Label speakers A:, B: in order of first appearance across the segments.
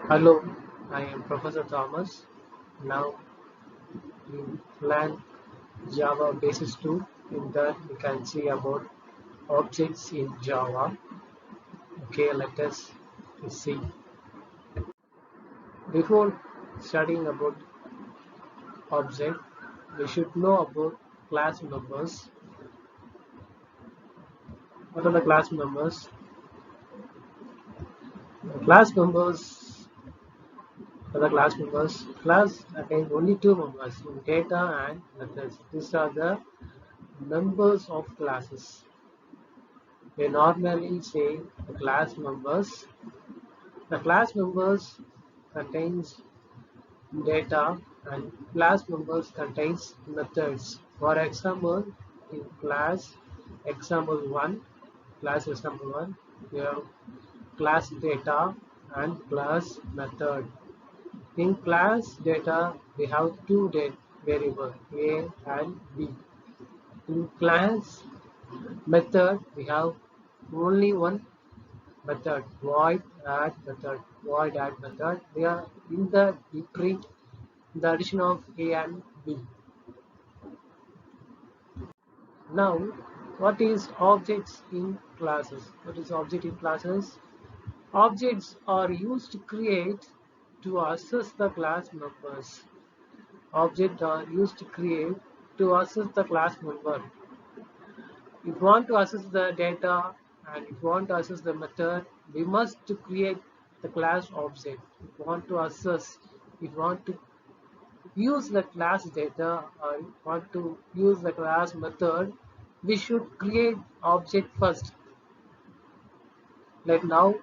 A: Hello, I am Professor Thomas. Now we learn Java Basis 2. In that we can see about objects in Java. Okay, let us see. Before studying about object, we should know about class members. What are the class members? The class members are the class members. Class contains only two members, data and methods. These are the members of classes. We normally say the class members. The class members contains data and class members contains methods. For example, in class example 1, we have class data and class method. In class data, we have two variables, A and B. In class method, we have only one method, void add method. We are in the treat the addition of A and B. Now, what is objects in classes? What is object in classes? Objects are used to create to access the class members. Objects are used to create to access the class member. If you want to access the data and if you want to access the method, we must to create the class object. If you want to access, if you want to use the class data or want to use the class method, we should create object first. Like now,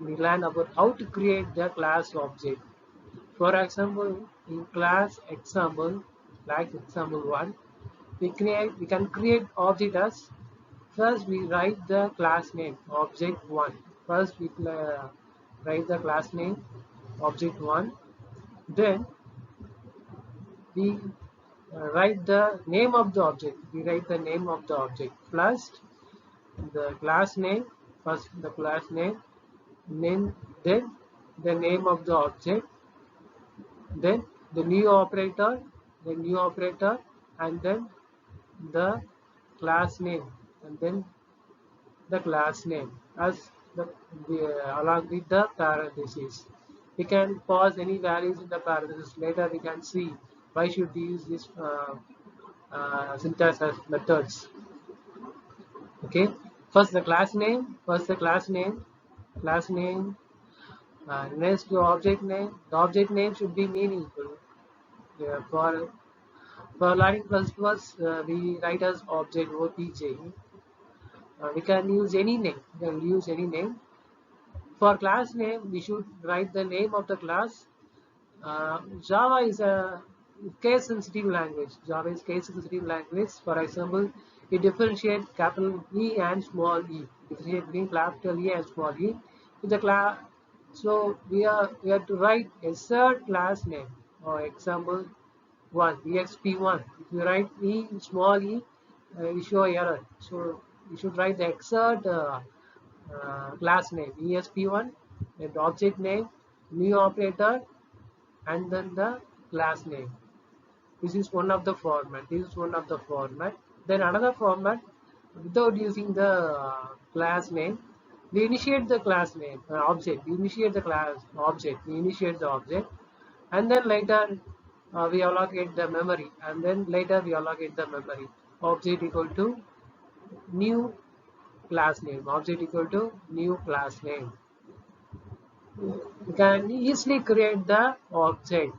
A: we learn about how to create the class object. For example, in class example, like example 1, we can create object as first we write the class name object 1. First we write the class name object 1. Then we write the name of the object. We write the name of the object plus the class name. First the class name, then the name of the object, then the new operator, and then the class name, and then the class name as along with the parentheses. We can pause any values in the parentheses. Later we can see why should we use this syntax as methods. Okay, first the class name, class name, next to object name. The object name should be meaningful. For learning principles, we write as object OPJ. We can use any name. We can use any name. For class name, we should write the name of the class. Java is a case-sensitive language. Java is case-sensitive language. For example, it differentiates capital E and small e. Differentiate between capital E and small e. With the class, so we have to write a third class name. For example, 1 exp1. If you write e small e, you show error. So you should write the exact class name esp1, and object name, new operator, and then the class name. This is one of the format. Then another format, without using the class name, we initiate the class name object. We initiate the class object. We initiate the object, and then later we allocate the memory, and then later we allocate the memory. Object equal to new class name. Object equal to new class name. You can easily create the object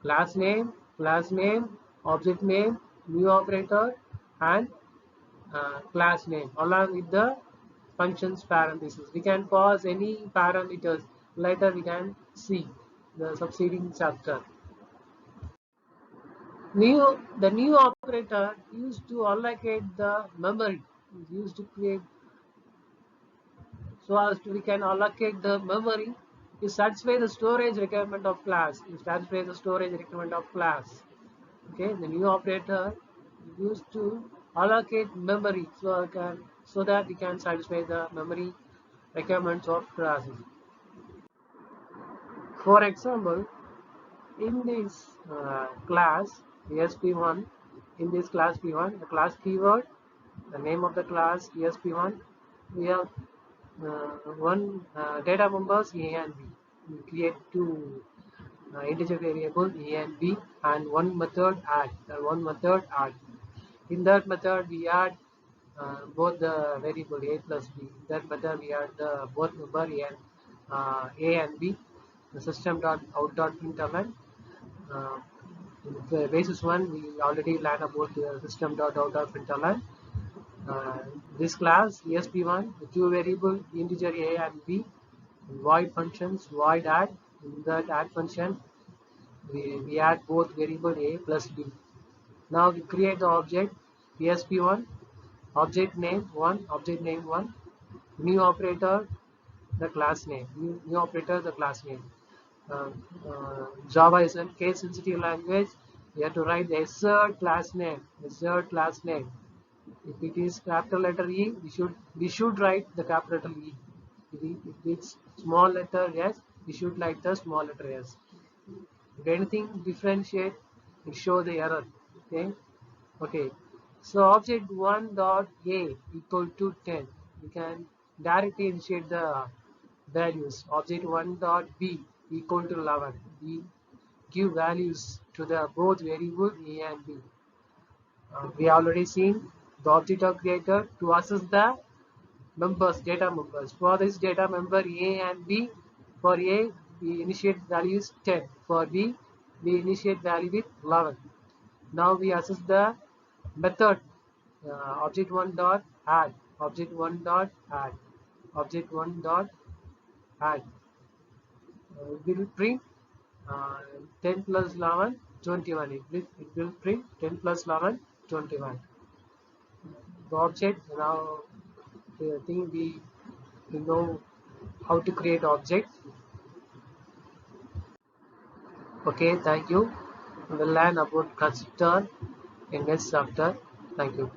A: class name, object name, new operator, and class name along with the functions parentheses. We can pause any parameters. Later we can see the succeeding chapter. The new operator used to allocate the memory, is used to create so as to we can allocate the memory to satisfy the storage requirement of class. Okay, the new operator is used to allocate memory so that we can satisfy the memory requirements of classes. For example, in this class ESP1, in this class P1, the class keyword, the name of the class ESP1, we have one data members A and B. We create two integer variable A and B and one method add. In that method we add both the variable A plus B. In that method we add the both member A and B. The System.out.println. Uh, the basis one we already learned about the System.out.println. Uh, this class ESP1, the two variable integer A and B, void functions, void add. In that add function we add both variable A plus B. Now we create the object ESP1, object name 1, new operator, the class name, new operator, the class name. Uh, Java is a case sensitive language. We have to write the assert class name, If it is capital letter E, we should write the capital E. If it's small letter S, we should write the small letter S. If anything differentiate, it show the error. Okay. So object 1 dot a equal to 10. We can directly initiate the values. Object 1 dot b equal to 11. We give values to the both variable a and b. We already seen the object are created to access the data members. For this data member A and B, for A we initiate value is 10. For B we initiate value with 11. Now we access the method object1 dot add, object1 dot add, object1 dot add. Will print uh, 10 plus 11 21. It will print 10 plus 11 21. The object now I think we know how to create object. Okay, thank you. We'll learn about constructor in next chapter. Thank you.